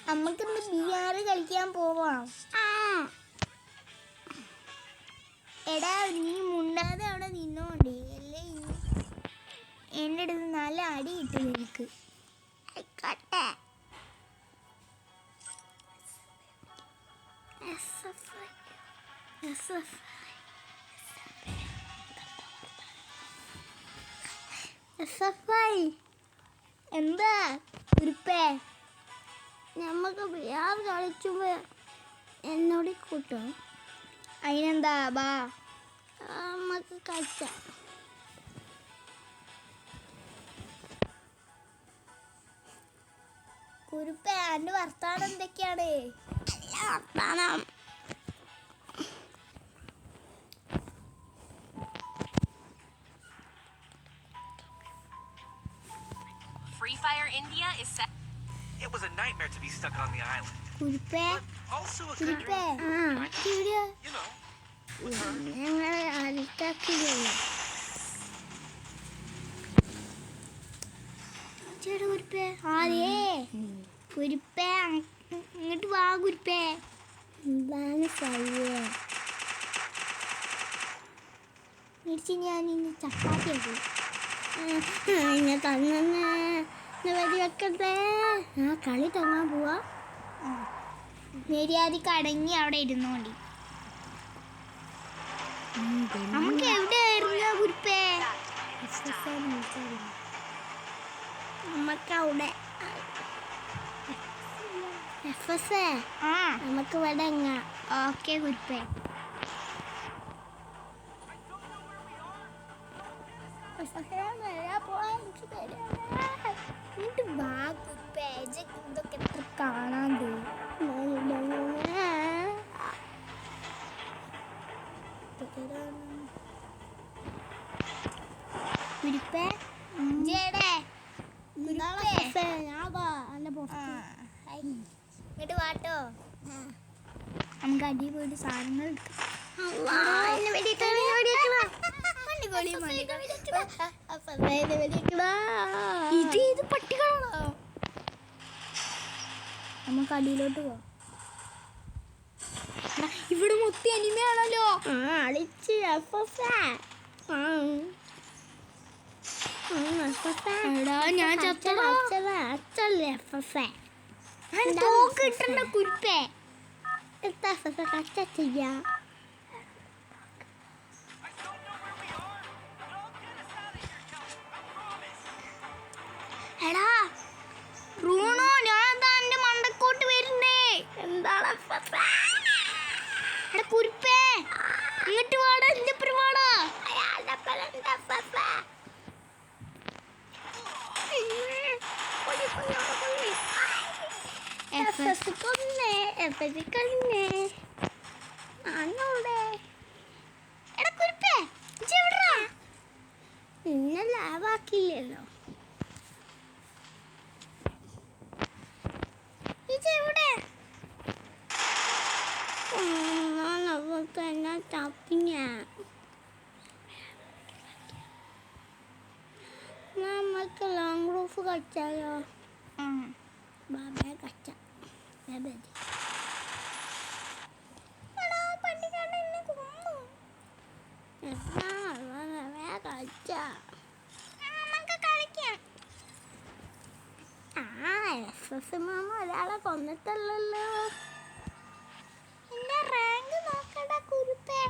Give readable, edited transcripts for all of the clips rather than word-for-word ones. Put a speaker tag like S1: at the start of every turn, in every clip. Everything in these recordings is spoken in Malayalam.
S1: നമുക്കിന്ന് ബിആർ കളിക്കാൻ പോവാം. എടാ നീ മുണ്ടാതെ അവിടെ നിന്നോണ്ടേ അല്ലേ എൻ്റെ അടുത്ത് നല്ല അടി കിട്ടും എനിക്ക്. ആയിക്കോട്ടെ. എന്താ കുരുപ്പേ? നമുക്ക് ബിആർ കളിച്ചുമ്പോ എന്നോട് കൂട്ടും. അതിനെന്താ ബാ നമുക്ക് കളിച്ചാം. കുരുപ്പേ എൻ്റെ വർത്താനം എന്തൊക്കെയാണ്? വർത്താനം
S2: Free Fire India is set.
S3: It was a nightmare to be stuck on the island.
S1: കുരുപ്പേ
S3: Also a good
S1: കുരുപ്പേ
S3: you know, with her.
S1: ഞങ്ങൾ അലിക്കാക്കില്ലല്ലോ ചേട്ടാ കുരുപ്പേ. ആരേ കുരുപ്പേ ഇങ്ങോട്ട് വാ കുരുപ്പേ. എന്താണ് ശരിയേ മേടിച്ച് ഞാൻ ഇന്ന് ചപ്പാത്തിയാക്കും. ഇങ്ങനെ തന്നെ വെക്കട്ടെ. ആ കളി തുടങ്ങാൻ പോവാ. മര്യാദക്ക് അടങ്ങി അവിടെ ഇരുന്നോണ്ടി. നമുക്ക് എവിടെയായിരുന്നു കുരുപ്പേ? നമുക്കവിടെ നമുക്ക് ഇവിടെ ഓക്കെ കുരുപ്പേ. ഇതൊക്കെ എത്ര കാണാൻ കുരുപ്പേ ഇങ്ങോട്ട് വാട്ടോ. നമുക്ക് അടി പോയിട്ട് സാധനങ്ങൾ ഇത് പട്ടികളാണോ? നമുക്ക് അടിയിലോട്ട് പോവാം. ഇവിടെ മൊത്തം അനിമയാണല്ലോ. അടിച്ച് ഞാൻ തോക്കിട്ടണ്ട കുരുപ്പേ. എടാ റൂണോ ഞാൻ എന്റെ മണ്ടക്കോട്ട് വരുന്നേ. എന്താണ് എടാ കുരുപ്പേ ഇങ്ങോട്ട് വാടാ. എന്റെ പരിപാടാ നിന്നെ ലാവാക്കില്ലല്ലോ. ഇതെവിടെ തന്നെ തപ്പിഞ്ഞ നമുക്ക് ലോങ് റൂഫ് കളിച്ചാലോ? ബാബേ കച്ച മാമ ഒരാളെ കൊന്നിട്ടല്ലോ. എന്റെ റാങ്ക് നോക്കട കുരുപ്പേ.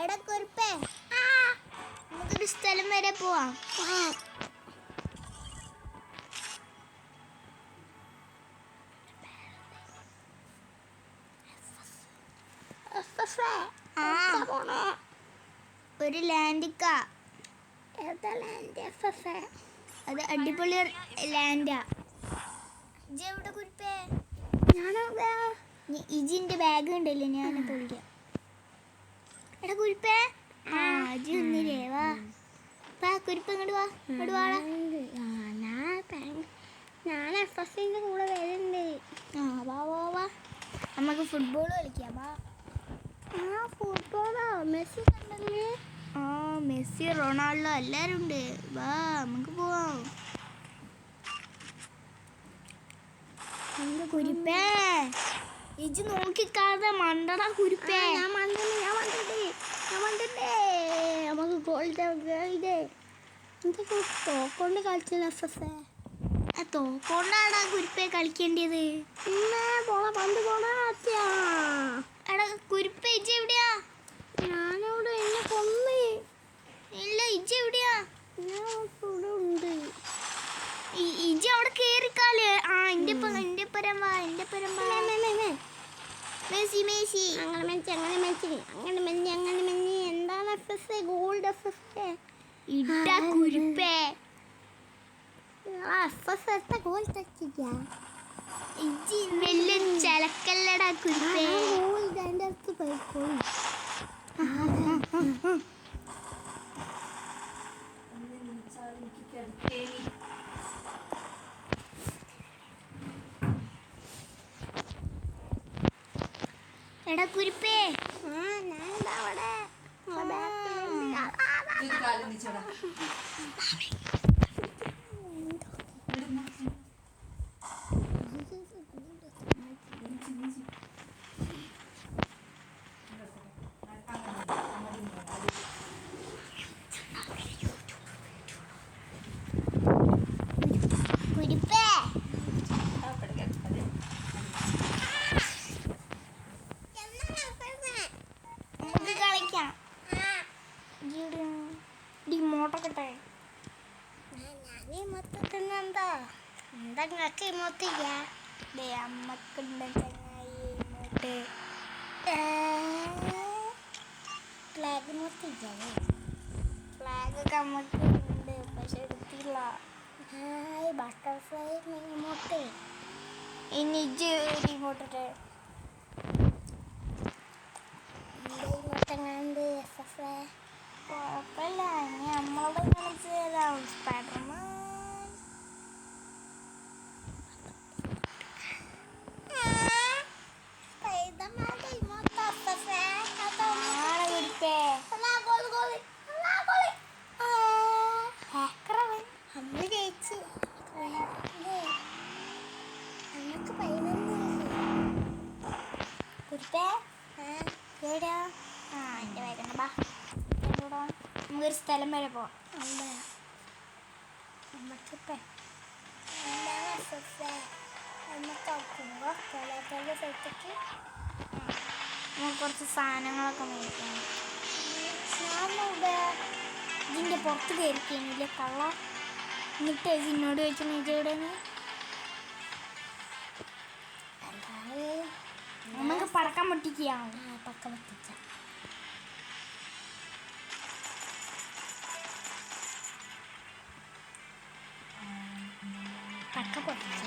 S1: എടാ കുരുപ്പേ നമുക്കൊരു സ്ഥലം വരെ പോവാം. ഒരു ലാൻഡിക്കാ. അത് അടിപൊളി ലാൻഡാ. എവിടെ കുരുപ്പേ? ഇജിന്റെ ബാഗ് ഉണ്ടല്ലോ ഞാൻ പൊളിക്കാം. എടാ കുരുപ്പേ അജി ഒന്നില്ലേ വാ കുരുപ്പ് ഇങ്ങോട്ട് വാ. ഇങ്ങോട്ട് വാടാ. ഞാൻ എഫ്എസിന്റെ കൂടെ വരുന്നുണ്ട്. വാ വാ വാ നമുക്ക് ഫുട്ബോൾ കളിക്കാം വാ.
S4: ഫുട്ബോളോ മെസ്സി കണ്ടല്ലേ?
S1: ആ മെസ്സി റൊണാൾഡോ എല്ലാരും ഉണ്ട്. വാ നമുക്ക് പോവാം. കുരിപ്പേ ഇജ് നോക്കിക്കാതെ മണ്ടടാ കുരിപ്പേ.
S4: ഞാൻ വന്നിട്ടേ നമുക്ക് ഗോൾഡ് എന്തൊക്കെ തോക്കൊണ്ട് കളിച്ചില്ല എഫ്എഫ്.
S1: തോക്കൊണ്ടാടാ കുരിപ്പേ കളിക്കേണ്ടത്.
S4: പോണ പന്ത് പോണ
S1: എടാ കുരിപ്പേ ഇജ് എവിടെയാ?
S4: ഞാനവിടെ എന്നെ കൊന്ന്.
S1: ഇല്ല ഇജ് എവിടെയാ?
S4: ഞാൻ ഇവിടെ ഉണ്ട്.
S1: ഇജ് അവിടെ കേറിക്കാല്. ആ എന്റെ പരം വാ. മെസ്സി
S4: അങ്ങനെ മെസ്സി എന്താണ് എഫ്എഫ്? ഗോൾഡ് എഫ്എഫ്
S1: ഇട്ടാ കുരിപ്പേ.
S4: എഫ്എഫ് എത്ര ഗോൾ തച്ചില്ല.
S1: ഇജ് വലിയ ചലക്കല്ലടാ കുരിപ്പേ.
S4: ഗോൾഡ് അതിൻ്റെ അടുത്ത് പോയിക്കോളൂ.
S1: എടാ കുരിപ്പേ
S4: ഞാനിതാ അവിടെ
S1: കുരിപ്പേ നമുക്ക് കളിക്കാം. മോട്ടൊക്കെ
S4: മൊത്തത്തിനെന്താ എന്തെങ്കിലൊക്കെ മൊത്തില്ല.
S1: അമ്മക്കുണ്ട് ചങ്ങായി മോട്ട്.
S4: ഫ്ലാഗ് മൊത്തില്ലേ?
S1: ഫ്ലാഗൊക്കെ അമ്മക്ക് ഉണ്ട് പക്ഷെ എടുത്തില്ല.
S4: ബട്ടർഫ്ലൈ മൊത്തേ
S1: ഇനി ഇജ്ജ് ഇങ്ങോട്ടിട്ട്
S4: ഇങ്ങോട്ടെങ്ങാണ്ട് എഫ്എഫ്
S1: കുഴപ്പമില്ല. ഇനി നമ്മളോട് കളിച്ച് തരാം സ്പൈഡർമാൻ.
S4: നമ്മള് ജയിച്ചു. നമുക്ക് 11
S1: കുരിപ്പേ എവിടെയാ? ആ എൻ്റെ വരുന്ന ബാ. നമുക്കൊരു സ്ഥലം വരെ പോവാം.
S4: നമുക്കിപ്പോ എന്താണ് എഫ്എഫ്? നമുക്ക് നോക്കുമ്പോൾ കൊലത്തോടെ സ്ഥലത്തേക്ക്
S1: നമുക്ക് കുറച്ച് സാധനങ്ങളൊക്കെ മേടിക്കണം.
S4: ഞാനിവിടെ
S1: ഇതിൻ്റെ പുറത്ത് കയറിക്കുന്നില്ലേ കള്ള. എന്നിട്ട് എന്നോട് ചോദിച്ചു നീ എവിടെയാണ്? നമുക്ക് പടക്കം പൊട്ടിക്കാം.
S4: പക്ക പറ്റിച്ച പക്ക പൊട്ടിച്ച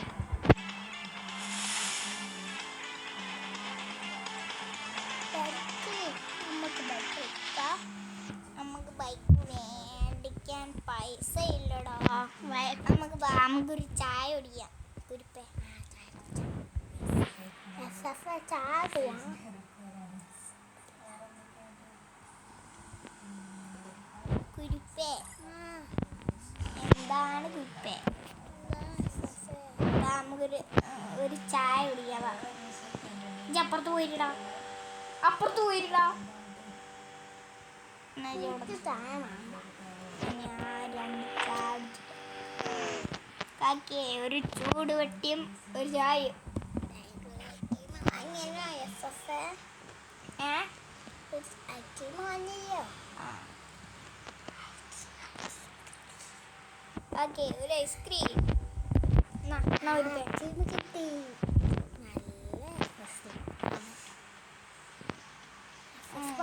S1: നമുക്ക് ബൈക്ക് എടുക്കാം. നമുക്ക് ബൈക്ക് മേടിക്കാൻ പൈസ ഇല്ലടാ. നമുക്കൊരു ചായ കുടിക്കാം കുരിപ്പേ.
S4: എഫ്എഫ് ചാടിയ
S1: കുരിപ്പേ എന്താണ് കുരിപ്പേ? നമുക്കൊരു ചായ കുടിക്കാം. ഇജ്ജ് അപ്പുറത്ത് പോയിട്ടാ
S4: ചായ
S1: ഞാൻ 2 ചായ കാക്കേ ഒരു ചൂട് വെട്ടിയും ഒരു ചായയും.
S4: എഫ്എഫ് ഐസ്ക്രീം വാങ്ങിയോ?
S1: ഓക്കെ ഒരു ഐസ്ക്രീം ഒരു
S4: ഐസ്ക്രീം കിട്ടി. നല്ല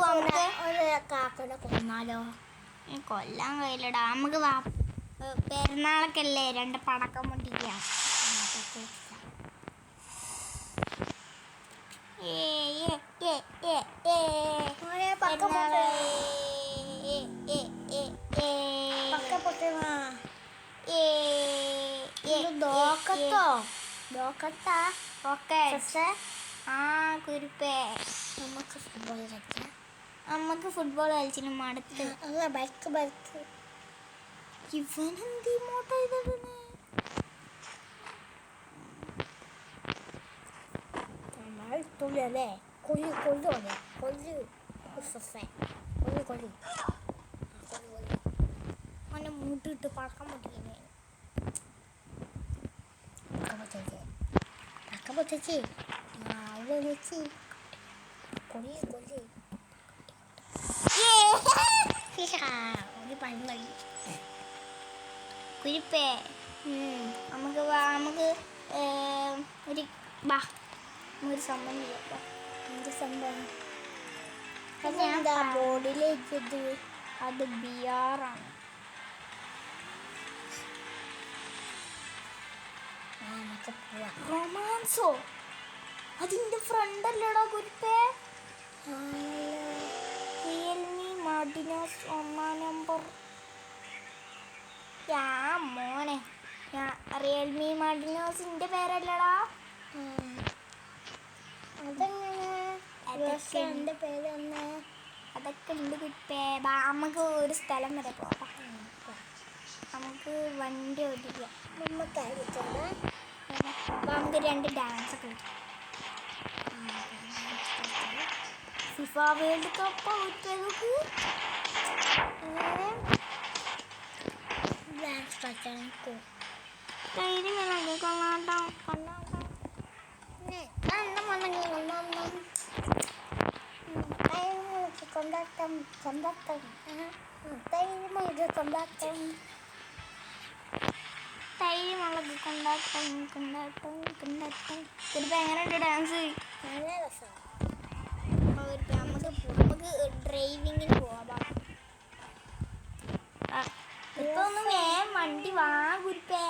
S4: നമുക്ക് ഒരു കാക്കനെ കൊന്നാലോ?
S1: കൊല്ലാൻ കഴിയില്ലടാ. നമുക്ക് പെരുന്നാളൊക്കെ അല്ലേ 2 പടക്കം പൊട്ടിക്കാം.
S4: രസേ
S1: ആ കുരുപ്പേ
S4: നമുക്ക് ഫുട്ബോൾ കളിക്കാം.
S1: നമുക്ക് ഫുട്ബോൾ കളിച്ചിട്ട് മടുത്ത്.
S4: അല്ല ബൈക്ക്
S1: ഇവനെന്ത് ഇമോട്ടാ ഇതന്നെ?
S4: നമ്മൾ തുള്ളല്ലേ കൊല്ലു സൊസേ കൊല്ലു അവനെ മൂട്ടിട്ട് പടക്കം പൊട്ടിക്കുന്നേ. പടക്കം പൊട്ടിച്ച് അവിടെ വെച്ച് കൊല്ലി ഒരു പഴം കളി.
S1: കുരുപ്പേ നമുക്ക് നമുക്ക് ഒരു ബാ ഒരു സംഭവം ചെയ്യാം. വാ.
S4: എന്ത് സംഭവം
S1: അത് ഞാൻ
S4: എന്താ ബോർഡിലേക്ക്
S1: അത് ബിയാറാണ്.
S4: നമുക്ക് പോവാം.
S1: റൊമാൻസോ അതിന്റെ ഫ്രണ്ട് അല്ലടാ കുരുപ്പേ. റിയൽമി മാർഡിനോസ് 1 നമ്പർ. മോനെ റിയൽമി മാർഡിനോസിന്റെ പേരല്ലടാ.
S4: അതെങ്ങനെ എൻ്റെ പേരെന്ന്
S1: അതൊക്കെ ഉണ്ട് കുരുപ്പേ. ബാ നമുക്ക് ഒരു സ്ഥലം വരെ പോവാം. നമുക്ക് വണ്ടി ഓടിക്കാം.
S4: നമുക്കായിരിക്കും
S1: അപ്പോൾ നമുക്ക് 2 ഡാൻസ് ഒക്കെ കളിക്കാം. ഫിഫ വേൾഡ് കപ്പ് കുരുപ്പേ.
S4: ഡാൻസ് കളിക്കാൻ
S1: ധൈര്യം കൊള്ളാട്ടോ
S4: കൊണ്ടാട്ടം
S1: ധൈര്യമുള്ളത് കൊണ്ടാട്ടം കൊണ്ടാട്ടം കൊണ്ടാട്ടം. കുരുപ്പ എങ്ങനെയുണ്ട് ഡാൻസ്?
S4: നല്ല രസമാണ്.
S1: നമുക്ക് ഡ്രൈവിങ്ങിന് പോവാം. ഇപ്പൊ ഒന്ന് വേഗം വണ്ടി വാ കുരുപ്പേ.